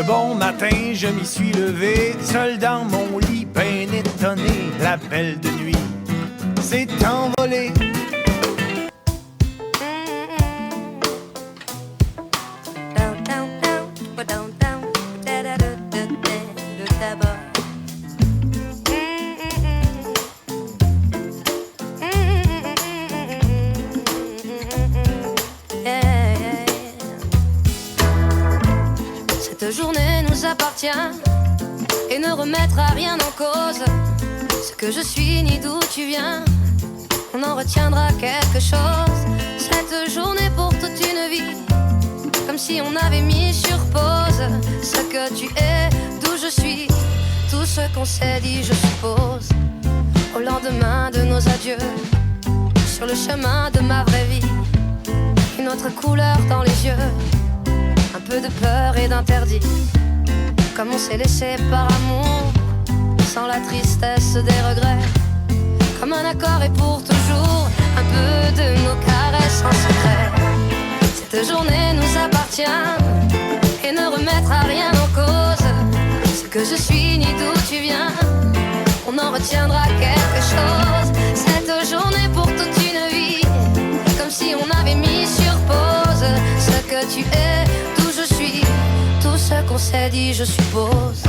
De bon matin, je m'y suis levé, seul dans mon lit, ben étonné. La belle de nuit s'est envolée. Cette journée nous appartient et ne remettra rien en cause. Ce que je suis ni d'où tu viens, on en retiendra quelque chose. Cette journée pour toute une vie, comme si on avait mis sur pause ce que tu es, d'où je suis, tout ce qu'on s'est dit je suppose. Au lendemain de nos adieux, sur le chemin de ma vraie vie, une autre couleur dans les yeux, un peu de peur et d'interdit, comme on s'est laissé par amour, sans la tristesse des regrets, comme un accord et pour toujours, un peu de nos caresses en secret. Cette journée nous appartient et ne remettra rien en cause. Ce que je suis ni d'où tu viens, on en retiendra quelque chose. Cette journée pour toute une vie, comme si on avait mis sur pause ce que tu es, d'où je suis, tout ce qu'on s'est dit je suppose.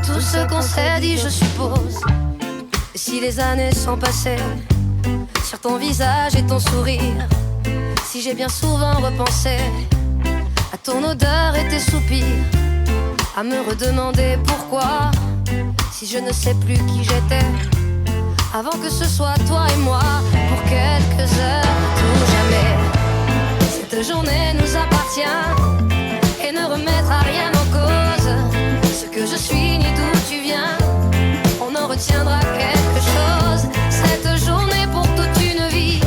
Tout ce qu'on s'est dit je suppose. Et si les années sont passées, sur ton visage et ton sourire, si j'ai bien souvent repensé à ton odeur et tes soupirs, à me redemander pourquoi, si je ne sais plus qui j'étais, avant que ce soit toi et moi, pour quelques heures, tout jamais. Cette journée nous appartient et ne remettra rien en cause. Ce que je suis ni d'où tu viens, on en retiendra quelque chose. Cette journée pour toute une vie,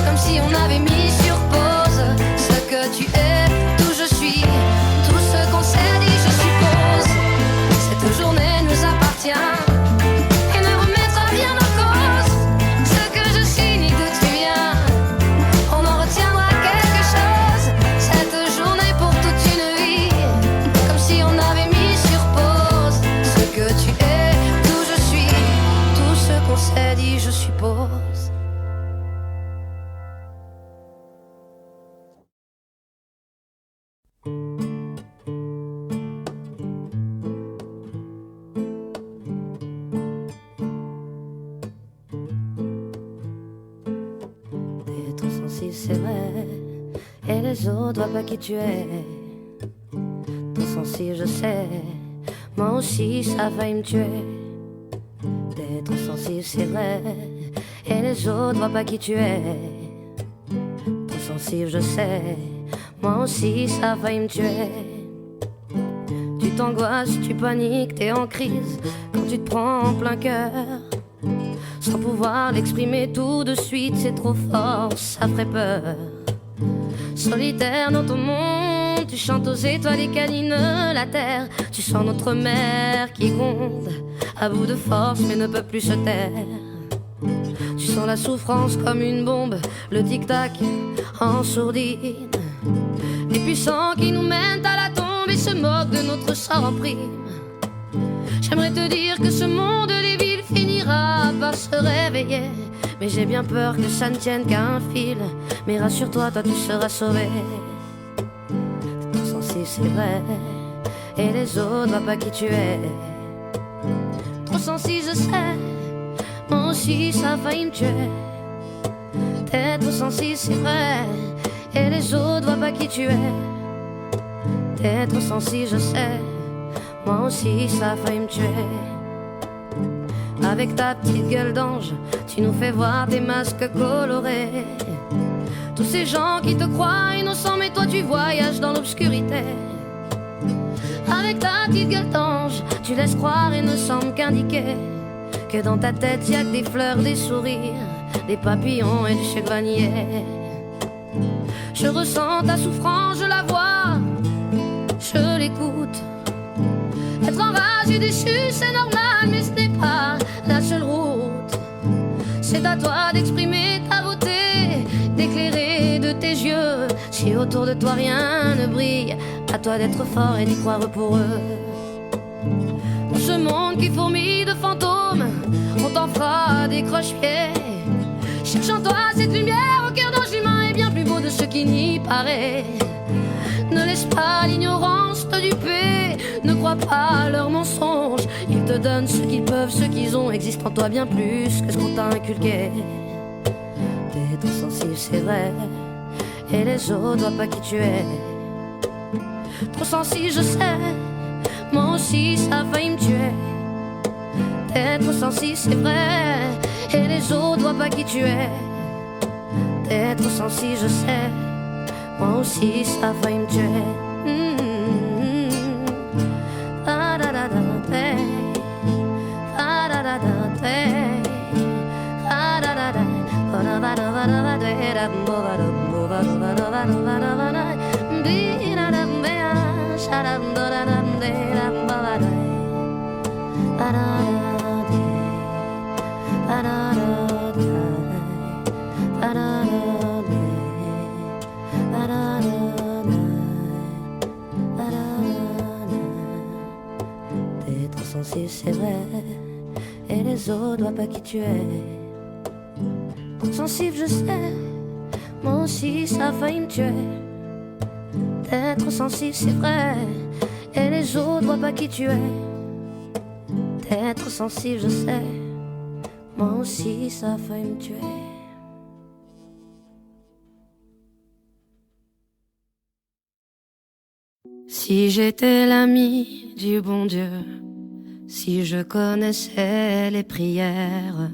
comme si on avait mis sur pause ce que tu es, d'où je suis, tout ce qu'on s'est dit je suppose. Cette journée nous appartient et ne remettra rien en cause. Ce que je suis ni d'où tu viens, on en retiendra quelque chose. Cette journée pour toute une vie, comme si on avait mis sur pause ce que tu es, d'où je suis, tout ce qu'on s'est dit je suppose. C'est vrai, et les autres voient pas qui tu es. Trop sensible, je sais, moi aussi ça a failli me tuer. D'être sensible, c'est vrai, et les autres voient pas qui tu es. Trop sensible, je sais, moi aussi ça a failli me tuer. Tu t'angoisses, tu paniques, t'es en crise quand tu te prends en plein cœur. Sans pouvoir l'exprimer tout de suite, c'est trop fort, ça ferait peur. Solitaire dans ton monde, tu chantes aux étoiles et câlines la terre. Tu sens notre mer qui gronde, à bout de force mais ne peut plus se taire. Tu sens la souffrance comme une bombe, le tic-tac en sourdine. Les puissants qui nous mènent à la tombe et se moquent de notre sort en prime. J'aimerais te dire que ce monde des villes finira par se réveiller, mais j'ai bien peur que ça ne tienne qu'à un fil. Mais rassure-toi, toi tu seras sauvé. T'es trop sensible, c'est vrai, et les autres voient pas qui tu es. Trop sensible, je sais, moi aussi ça a failli me tuer. T'es trop sensible, c'est vrai, et les autres voient pas qui tu es. T'es trop sensible, je sais, moi aussi ça a failli me tuer. Avec ta petite gueule d'ange, tu nous fais voir des masques colorés. Tous ces gens qui te croient innocents, mais toi tu voyages dans l'obscurité. Avec ta petite gueule d'ange, tu laisses croire et ne semble qu'indiquer que dans ta tête y'a que des fleurs, des sourires, des papillons et du sucre vanillé. Je ressens ta souffrance, je la vois, je l'écoute. Être enragé, déçu, c'est normal, mais ce n'est pas la seule route. C'est à toi d'exprimer ta beauté, d'éclairer de tes yeux. Si autour de toi rien ne brille, à toi d'être fort et d'y croire pour eux. Dans ce monde qui fourmille de fantômes, on t'en fera des croche-pieds. Cherche en toi cette lumière au cœur d'ange humain est bien plus beau de ce qui n'y paraît. Ne laisse pas l'ignorance te duper, ne crois pas à leurs mensonges. Ils te donnent ce qu'ils peuvent, ce qu'ils ont, existe en toi bien plus que ce qu'on t'a inculqué. T'es trop sensible, c'est vrai, et les autres voient pas qui tu es. Trop sensible, je sais, moi aussi ça a failli me tuer. T'es trop sensible, c'est vrai, et les autres voient pas qui tu es. T'es trop sensible, je sais, moi aussi ça a failli me tuer. T'es trop sensible, c'est vrai, et les autres voient pas qui tu es. Trop sensible, je sais, moi aussi ça a failli me tuer. T'es trop sensible, c'est vrai, et les autres voient pas qui tu es. T'es trop sensible, je sais, moi aussi ça a failli me tuer. Si j'étais l'ami du bon Dieu, si je connaissais les prières,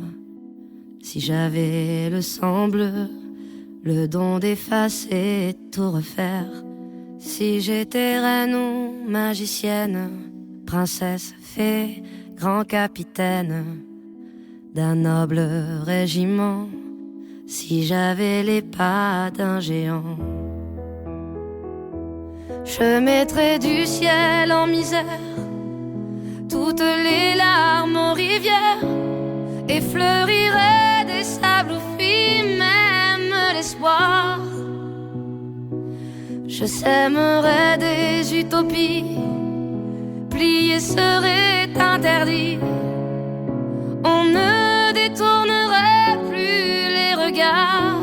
si j'avais le sang bleu, le don d'effacer, tout refaire. Si j'étais reine ou magicienne, princesse, fée, grand capitaine d'un noble régiment, si j'avais les pas d'un géant, je mettrais du ciel en misère toutes les larmes aux rivières et fleurirais des sables où fuit même l'espoir. Je sèmerais des utopies, plier serait interdit. On ne détournerait plus les regards.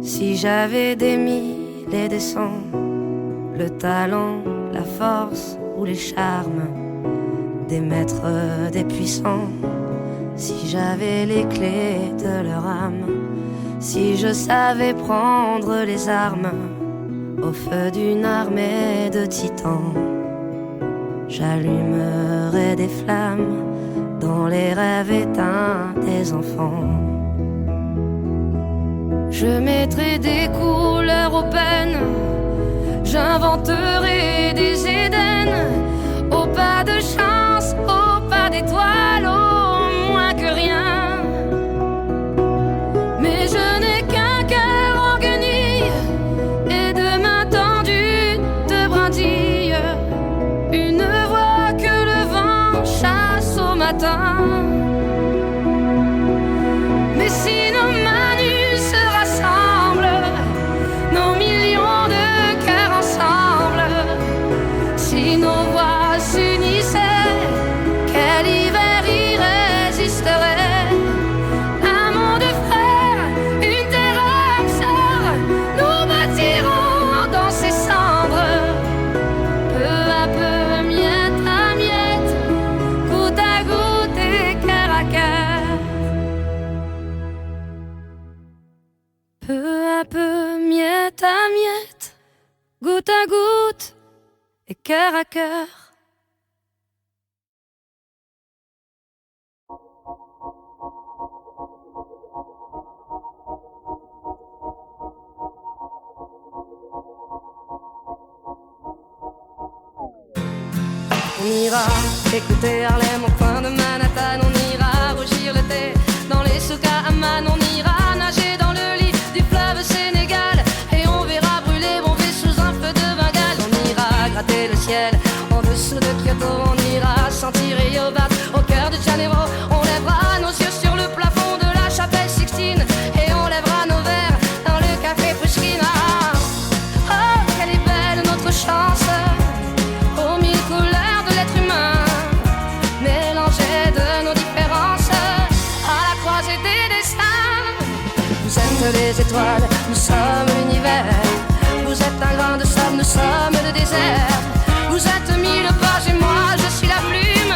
Si j'avais des mille et des cents, le talent, la force ou les charmes des maîtres, des puissants, si j'avais les clés de leur âme, si je savais prendre les armes au feu d'une armée de titans, j'allumerais des flammes dans les rêves éteints des enfants. Je mettrais des couleurs aux peines, j'inventerai des Éden, au pas de chance, au pas d'étoiles, au moins que rien. Mais je n'ai qu'un cœur en guenille et deux mains tendues de brindilles, une voix que le vent chasse au matin. Mais si nos manus se rassemblent, nos millions de cœurs ensemble, si nos voix s'unissaient, quel hiver irrésisterait. Un monde frère, une terre âme sœur, nous bâtirons dans ces cendres, peu à peu, miette à miette, goutte à goutte et cœur à cœur. Peu à peu, miette à miette, goutte à goutte et cœur à cœur. On ira écouter Harlem au coin de Manhattan, on ira rougir le thé dans les souks à Amman, on ira nager dans le lit du fleuve Sénégal. bientôt on ira chanter Rio Bat au cœur de Janeiro. On lèvera nos yeux sur le plafond de la chapelle Sixtine et on lèvera nos verres dans le café Pushkina. Oh, quelle est belle notre chance, aux mille couleurs de l'être humain, mélangées de nos différences, à la croisée des destins. Vous êtes les étoiles, nous sommes l'univers. Vous êtes un grain de sable, nous sommes le désert. Vous êtes mille pages et moi je suis la plume.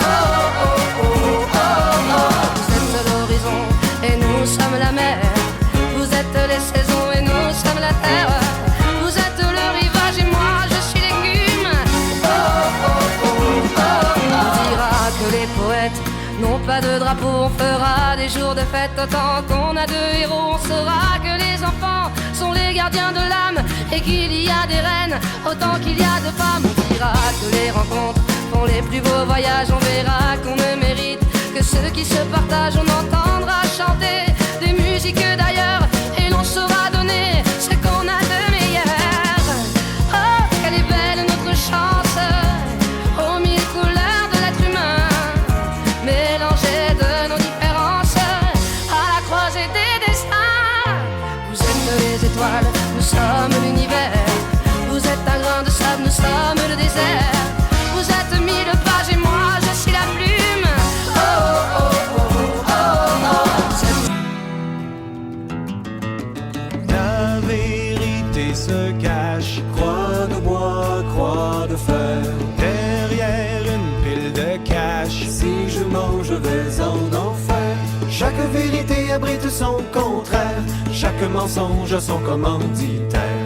Oh oh oh oh oh oh. Vous êtes l'horizon et nous sommes la mer. Vous êtes les saisons et nous sommes la terre. Vous êtes le rivage et moi je suis l'écume. Oh oh oh oh oh. On dira que les poètes n'ont pas de drapeau, on fera des jours de fête autant qu'on a de héros. On saura que les enfants sont les gardiens de l'âme et qu'il y a des reines autant qu'il y a de femmes. On dira que les rencontres font les plus beaux voyages. On verra qu'on ne mérite que ceux qui se partagent. On entendra chanter des musiques d'ailleurs et l'on saura donner ce qu'on a de meilleur. Oh, quelle est belle notre chance, aux mille couleurs de l'être humain, mélangées de nos différences, à la croisée des destins. Vous êtes les étoiles, nous sommes l'univers. Vous êtes un grain de sable, nous sommes le désert. Vous êtes mille pages et moi je suis la plume. Oh oh oh oh oh oh. La vérité se cache Croix de bois, croix de fer. derrière une pile de cash. Si je mange, je vais en enfer. Chaque vérité abrite son contraire. Chaque mensonge a son commanditaire.